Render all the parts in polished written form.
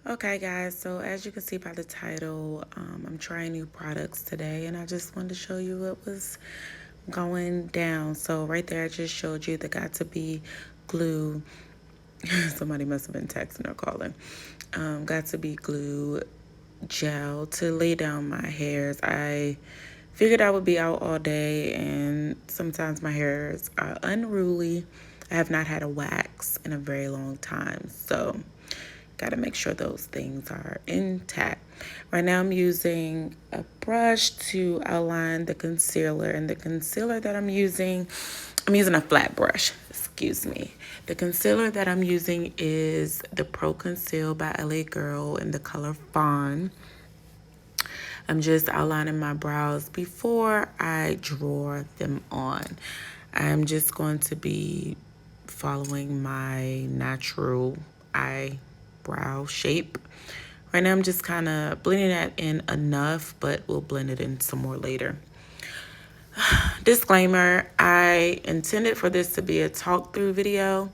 Okay, guys, so as you can see by the title, I'm trying new products today, and I just wanted to show you what was going down. So right there, I just showed you the Got to Be glue. Somebody must have been texting or calling. Got to Be glue gel to lay down my hairs. I figured I would be out all day, and sometimes my hairs are unruly. I have not had a wax in a very long time, so got to make sure those things are intact. Right now I'm using a brush to outline the concealer, and the concealer that I'm using a flat brush, excuse me. The concealer that I'm using is the Pro Conceal by LA Girl in the color Fawn. I'm just outlining my brows before I draw them on. I'm just going to be following my natural eyebrow shape. Right now I'm just kind of blending that in enough, but we'll blend it in some more later. Disclaimer, I intended for this to be a talk through video.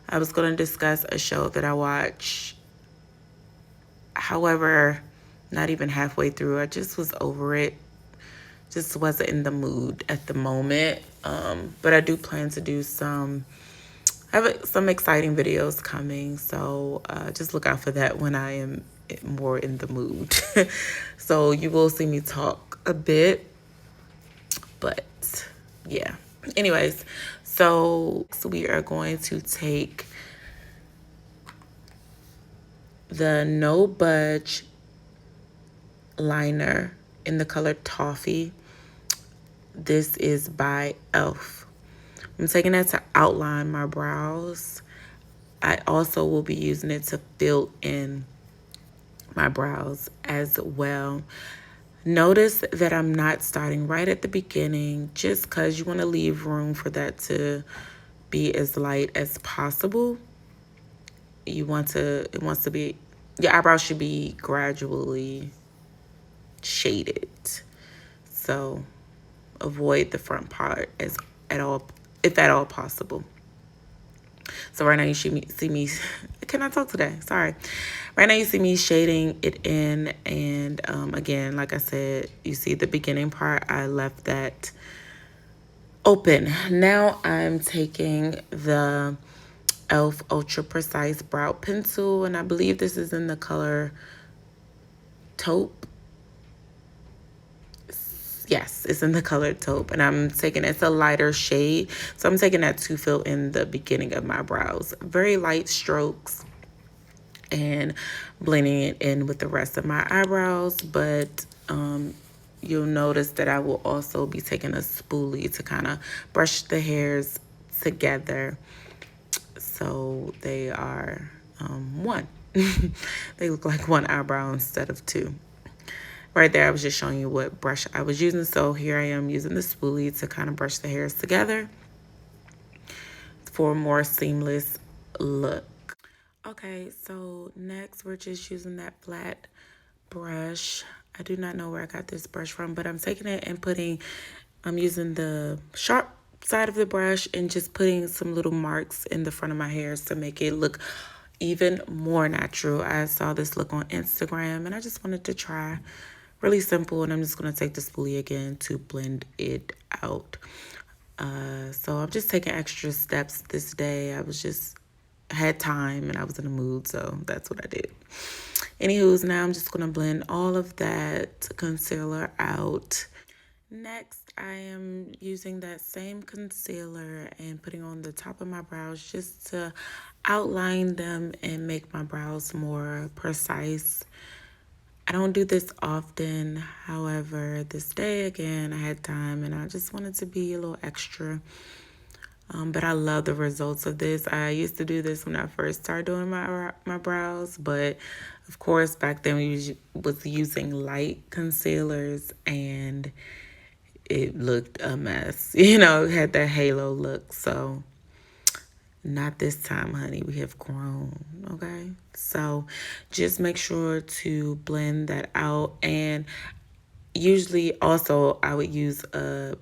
I was going to discuss a show that I watch. However, not even halfway through, I just was over it. Just wasn't in the mood at the moment. But I do plan to do I have some exciting videos coming. So just look out for that when I am more in the mood. So you will see me talk a bit. But yeah. Anyways, so we are going to take the No Budge liner in the color Toffee. This is by e.l.f. I'm taking that to outline my brows. I also will be using it to fill in my brows as well. Notice that I'm not starting right at the beginning, just because you want to leave room for that to be as light as possible. Your eyebrows should be gradually shaded. So avoid the front part if at all possible. So right now you see me, can I talk today? Sorry. Right now you see me shading it in, and again, like I said, you see the beginning part, I left that open. Now I'm taking the e.l.f. Ultra Precise Brow Pencil, and I believe this is in the color Taupe. Yes, it's in the color Taupe, and it's a lighter shade, so I'm taking that to fill in the beginning of my brows. Very light strokes and blending it in with the rest of my eyebrows, but you'll notice that I will also be taking a spoolie to kind of brush the hairs together so they are one. They look like one eyebrow instead of two. Right there, I was just showing you what brush I was using. So here I am using the spoolie to kind of brush the hairs together for a more seamless look. Okay, so next we're just using that flat brush. I do not know where I got this brush from, but I'm taking it and I'm using the sharp side of the brush and just putting some little marks in the front of my hairs to make it look even more natural. I saw this look on Instagram and I just wanted to try. Really simple, and I'm just going to take the spoolie again to blend it out. So I'm just taking extra steps this day. Had time and I was in the mood, so that's what I did. Anywho's, now I'm just going to blend all of that concealer out. Next, I am using that same concealer and putting on the top of my brows just to outline them and make my brows more precise. I don't do this often. However, this day, again, I had time and I just wanted to be a little extra. But I love the results of this. I used to do this when I first started doing my brows. But, of course, back then we was using light concealers and it looked a mess. You know, it had that halo look. So not this time, honey. We have grown, okay? So just make sure to blend that out. And usually also I would use a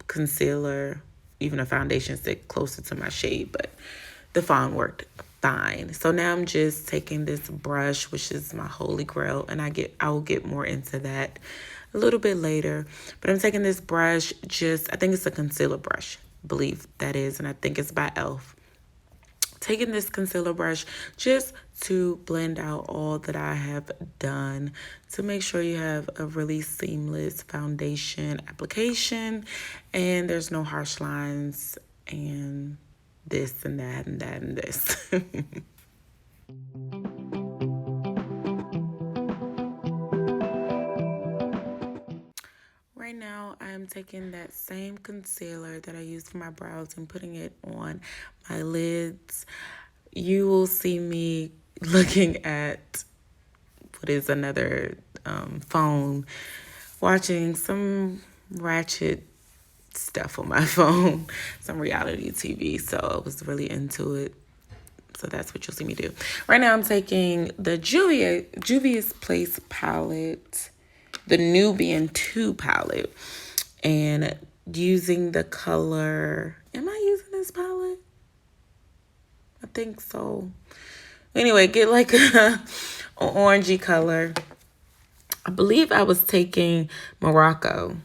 concealer, even a foundation stick closer to my shade, but the Fawn worked fine. So now I'm just taking this brush, which is my holy grail, and I will get more into that a little bit later. But I'm taking this brush, I think it's a concealer brush, I believe that is, and I think it's by e.l.f. Taking this concealer brush just to blend out all that I have done to make sure you have a really seamless foundation application and there's no harsh lines and this and that and that and this. Right now, I am taking that same concealer that I used for my brows and putting it on my lids. You will see me looking at what is another phone, watching some ratchet stuff on my phone, some reality TV. So I was really into it. So that's what you'll see me do. Right now, I'm taking the Juvia's Place palette, the Nubian 2 palette, and using the color. Am I using this palette? I think so. Anyway, get like a orangey color. I believe I was taking Morocco.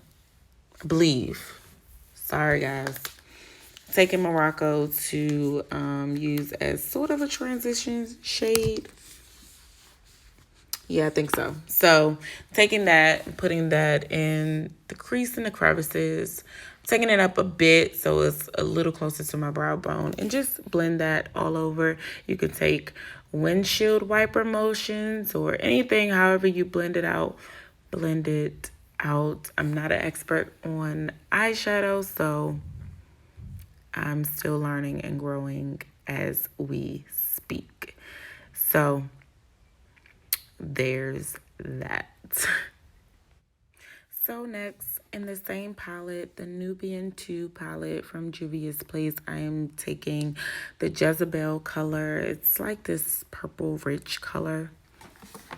I believe. Sorry, guys. Taking Morocco to use as sort of a transition shade. Yeah, I think so. So taking that and putting that in the crease and the crevices, taking it up a bit so it's a little closer to my brow bone, and just blend that all over. You could take windshield wiper motions or anything, however you blend it out, blend it out. I'm not an expert on eyeshadow, so I'm still learning and growing as we speak. So there's that. So next, in the same palette, the Nubian 2 palette from Juvia's Place, I am taking the Jezebel color. It's like this purple rich color.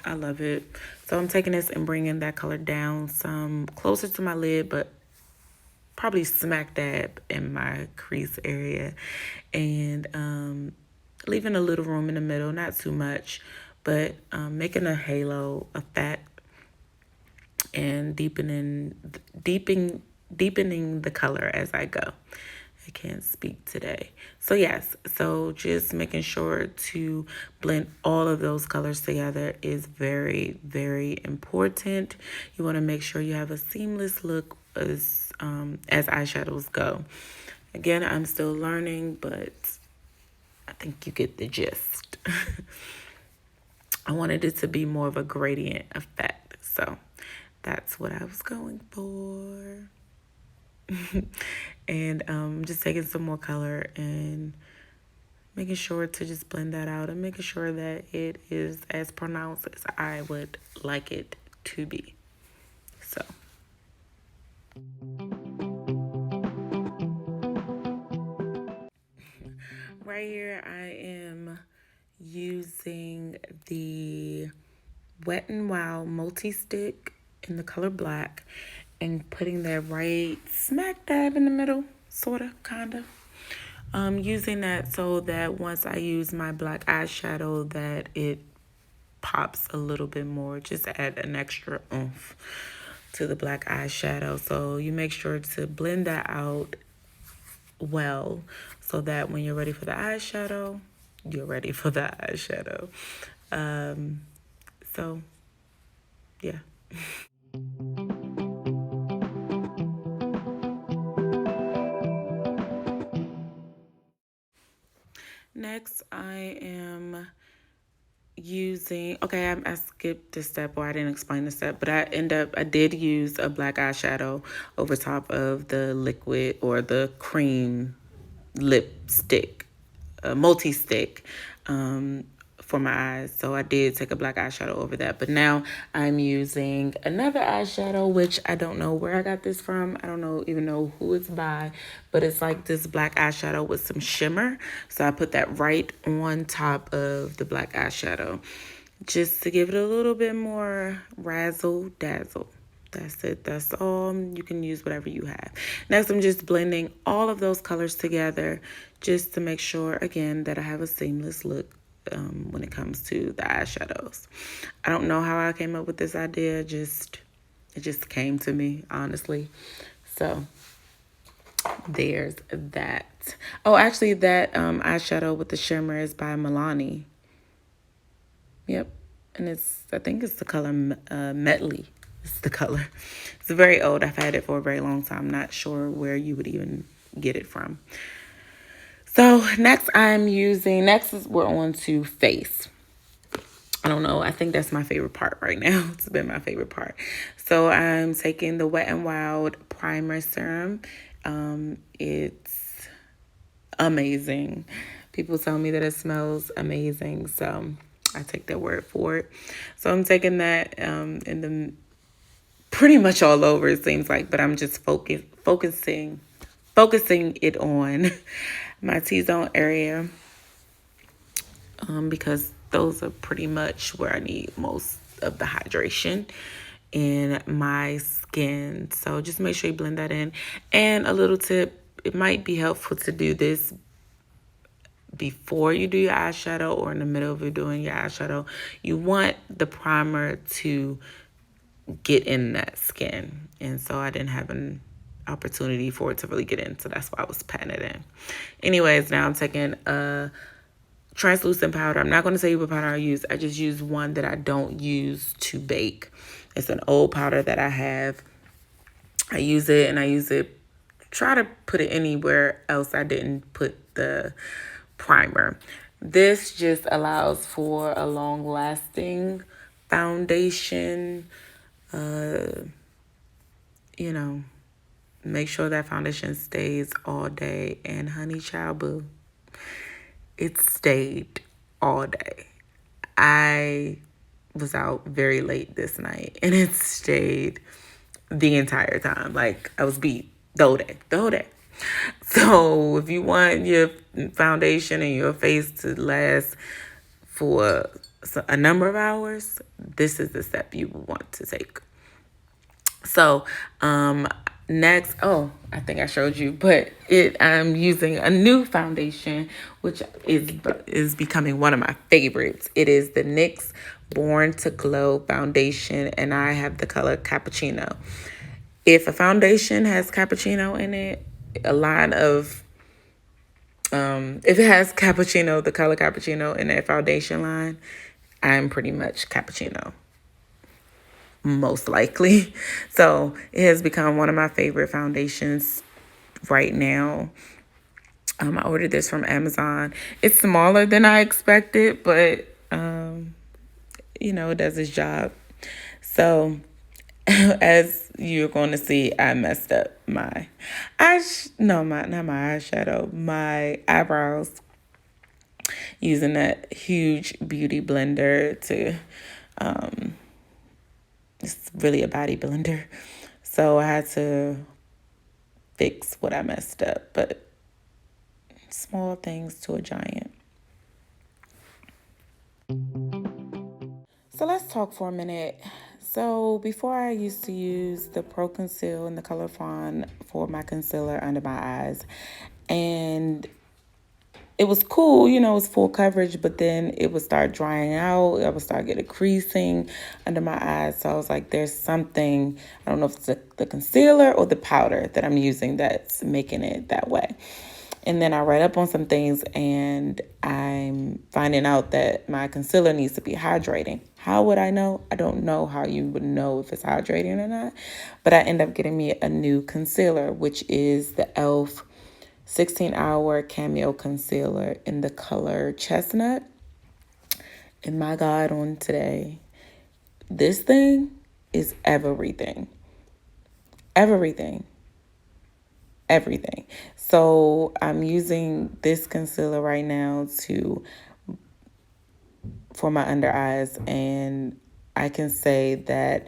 I love it. So I'm taking this and bringing that color down some closer to my lid, but probably smack dab in my crease area, and leaving a little room in the middle, not too much, but making a halo effect and deepening the color as I go. I can't speak today. So yes, so just making sure to blend all of those colors together is very, very important. You want to make sure you have a seamless look as eyeshadows go. Again, I'm still learning, but I think you get the gist. I wanted it to be more of a gradient effect, so that's what I was going for. And just taking some more color and making sure to just blend that out and making sure that it is as pronounced as I would like it to be. So right here I am using the Wet n Wild multi-stick in the color black and putting that right smack dab in the middle, sort of, kind of. Using that so that once I use my black eyeshadow that it pops a little bit more, just add an extra oomph to the black eyeshadow. So you make sure to blend that out well so that when you're ready for the eyeshadow, you're ready for the eyeshadow. So yeah. Next, I am using, I skipped this step, or I didn't explain the step, but I did use a black eyeshadow over top of the liquid or the cream lipstick, multi-stick, for my eyes. So I did take a black eyeshadow over that, but now I'm using another eyeshadow, which I don't know where I got this from. I don't even know who it's by, but it's like this black eyeshadow with some shimmer. So I put that right on top of the black eyeshadow just to give it a little bit more razzle dazzle. That's it. That's all. You can use whatever you have. Next, I'm just blending all of those colors together just to make sure, again, that I have a seamless look when it comes to the eyeshadows. I don't know how I came up with this idea. It just came to me, honestly. So there's that. Oh, actually, that eyeshadow with the shimmer is by Milani. Yep. And I think it's the color Metley. It's the color. It's very old. I've had it for a very long time. Not sure where you would even get it from. So next we're on to face. I don't know. I think that's my favorite part right now. It's been my favorite part. So I'm taking the Wet n Wild Primer Serum. It's amazing. People tell me that it smells amazing. So I take their word for it. So I'm taking that in the pretty much all over, it seems like, but I'm just focusing it on my T-zone area because those are pretty much where I need most of the hydration in my skin. So just make sure you blend that in. And a little tip, it might be helpful to do this before you do your eyeshadow or in the middle of you doing your eyeshadow. You want the primer to get in that skin, and so I didn't have an opportunity for it to really get in, so that's why I was patting it in. Anyways, now I'm taking a translucent powder. I'm not going to tell you what powder I use. I just use one that I don't use to bake. It's an old powder that I have. I use it, and I use it, try to put it anywhere else I didn't put the primer. This just allows for a long-lasting foundation. Make sure that foundation stays all day. And honey child boo, it stayed all day. I was out very late this night and it stayed the entire time. Like I was beat the whole day. So if you want your foundation and your face to last for a number of hours, this is the step you want to take. So, next, I think I showed you, but I'm using a new foundation, which is becoming one of my favorites. It is the NYX Born to Glow foundation, and I have the color Cappuccino. If a foundation has cappuccino in it, if it has cappuccino, the color cappuccino in that foundation line, I'm pretty much cappuccino, most likely. So it has become one of my favorite foundations right now. I ordered this from Amazon. It's smaller than I expected, but it does its job. So as you're going to see, I messed up my not my eyeshadow, my eyebrows, using that huge beauty blender to it's really a body blender. So I had to fix what I messed up, but small things to a giant. So let's talk for a minute. So before, I used to use the Pro Conceal and the Color Fawn for my concealer under my eyes. And it was cool, it was full coverage, but then it would start drying out. I would start getting creasing under my eyes. So I was like, there's something, I don't know if it's the concealer or the powder that I'm using that's making it that way. And then I read up on some things, and I'm finding out that my concealer needs to be hydrating. How would I know? I don't know how you would know if it's hydrating or not. But I end up getting me a new concealer, which is the e.l.f. 16-hour Camo concealer in the color Chestnut. And my God, on today, this thing is everything. Everything. So I'm using this concealer right now for my under eyes, and I can say that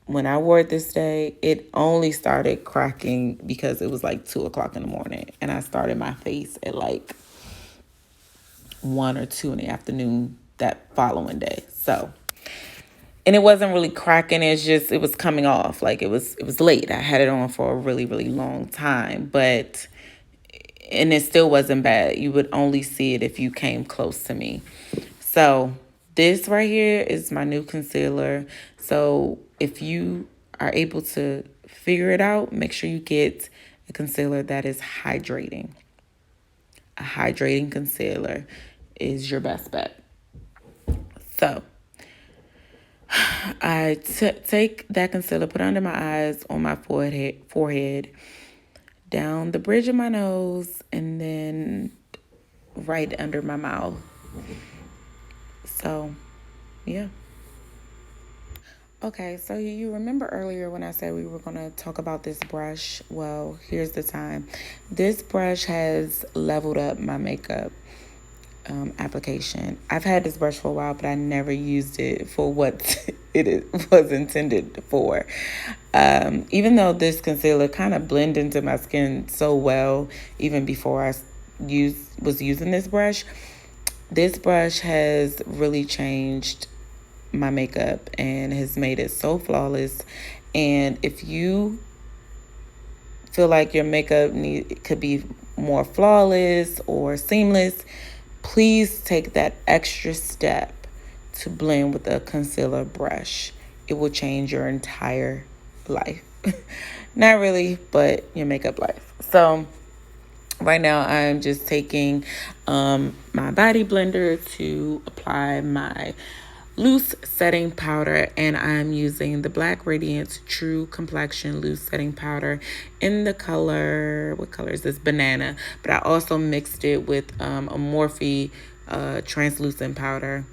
when I wore it this day, it only started cracking because it was like 2 o'clock in the morning, and I started my face at like 1 or 2 in the afternoon that following day. So and it wasn't really cracking. It's just, it was coming off. Like it was late. I had it on for a really, really long time, but, and it still wasn't bad. You would only see it if you came close to me. So this right here is my new concealer. So if you are able to figure it out, make sure you get a concealer that is hydrating. A hydrating concealer is your best bet. So I take that concealer, put it under my eyes, on my forehead, down the bridge of my nose, and then right under my mouth. So, yeah. Okay, so you remember earlier when I said we were going to talk about this brush? Well, here's the time. This brush has leveled up my makeup application. I've had this brush for a while, but I never used it for what was intended for. Even though this concealer kind of blended into my skin so well, even before I was using this brush has really changed my makeup and has made it so flawless. And if you feel like your makeup could be more flawless or seamless, please take that extra step to blend with a concealer brush. It will change your entire life. Not really, but your makeup life. So right now I'm just taking my body blender to apply my loose setting powder, and I'm using the Black Radiance True Complexion Loose Setting Powder in the color, what color is this? Banana. But I also mixed it with a Morphe translucent powder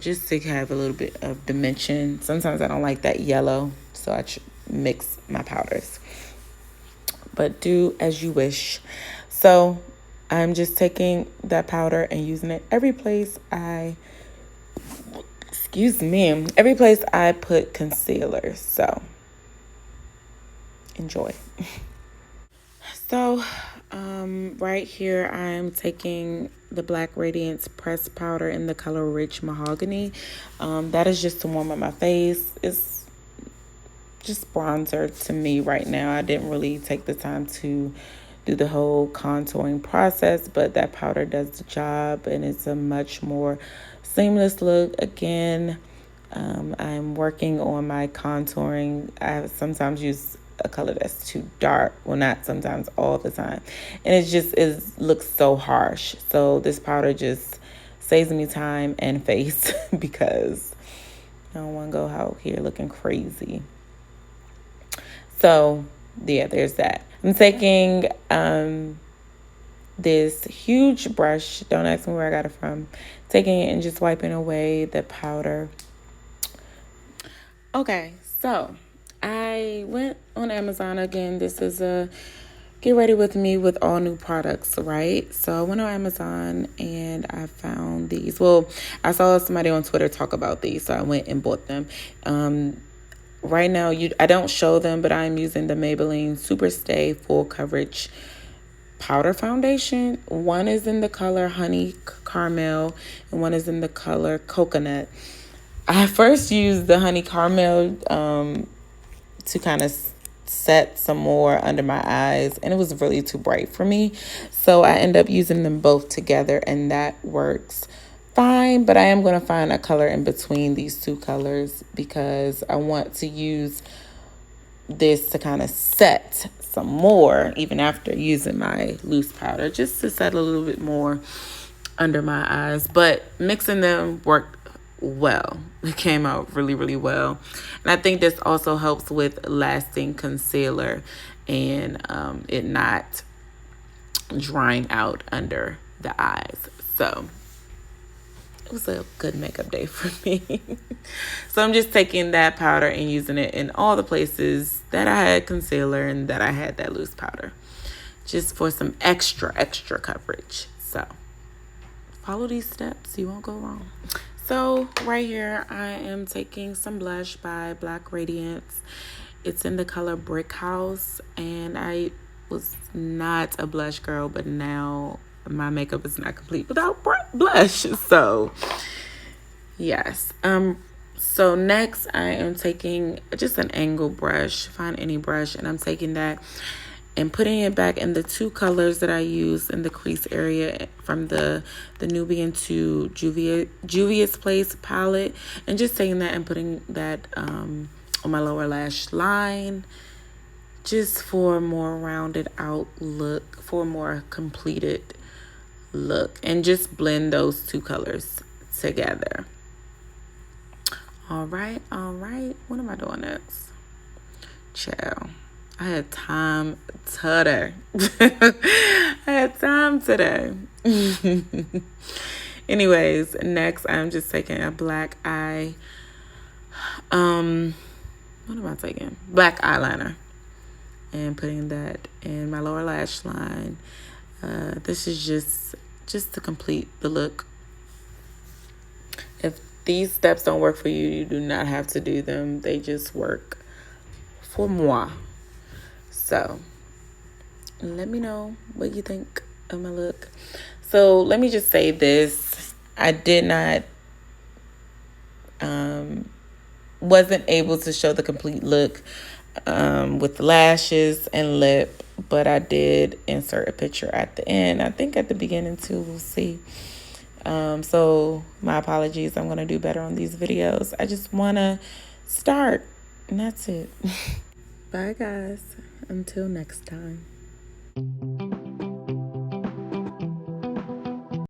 just to have a little bit of dimension. Sometimes I don't like that yellow, so I mix my powders. But do as you wish. So I'm just taking that powder and using it every place I put concealer. So enjoy. So right here I'm taking the Black Radiance pressed powder in the color Rich Mahogany. That is just to warm up my face. It's just bronzer to me right now. I didn't really take the time to do the whole contouring process, but that powder does the job, and it's a much more seamless look. Again, I'm working on my contouring. I sometimes use a color that's too dark. Well, not sometimes, all the time. And it looks so harsh. So this powder just saves me time and face because I don't want to go out here looking crazy. So, yeah, there's that. I'm taking this huge brush. Don't ask me where I got it from. Taking it and just wiping away the powder. Okay, so I went on Amazon again. This is a get ready with me with all new products, right? So I went on Amazon and I found these. Well, I saw somebody on Twitter talk about these, so I went and bought them. Right now, I don't show them, but I'm using the Maybelline Superstay Full Coverage Powder Foundation. One is in the color Honey Caramel, and one is in the color Coconut. I first used the Honey Caramel to kind of set some more under my eyes, and it was really too bright for me. So I end up using them both together, and that works fine. But I am going to find a color in between these two colors because I want to use this to kind of set some more even after using my loose powder, just to set a little bit more under my eyes. But mixing them worked well. It came out really, really well. And I think this also helps with lasting concealer and it not drying out under the eyes. So it was a good makeup day for me. So I'm just taking that powder and using it in all the places that I had concealer and that I had that loose powder, just for some extra coverage. So follow these steps, you won't go wrong. So right here I am taking some blush by Black Radiance. It's in the color Brick House, and I was not a blush girl, but now my makeup is not complete without blush. So yes, So next I am taking just an angle brush, find any brush, and I'm taking that and putting it back in the two colors that I used in the crease area from the Nubian to Juvia's Place palette, and just taking that and putting that on my lower lash line, just for a more rounded out look, for a more completed look, and just blend those two colors together. All right. What am I doing next? Child. I had time today. I had time today. Anyways, next I'm just taking a black eye. What am I taking? Black eyeliner. And putting that in my lower lash line. This is just to complete the look. If these steps don't work for you, you do not have to do them. They just work for moi. So let me know what you think of my look. So let me just say this. I did not, wasn't able to show the complete look with the lashes and lip, but I did insert a picture at the end. I think at the beginning too, we'll see. So my apologies. I'm going to do better on these videos. I just want to start, and that's it. Bye guys. Until next time.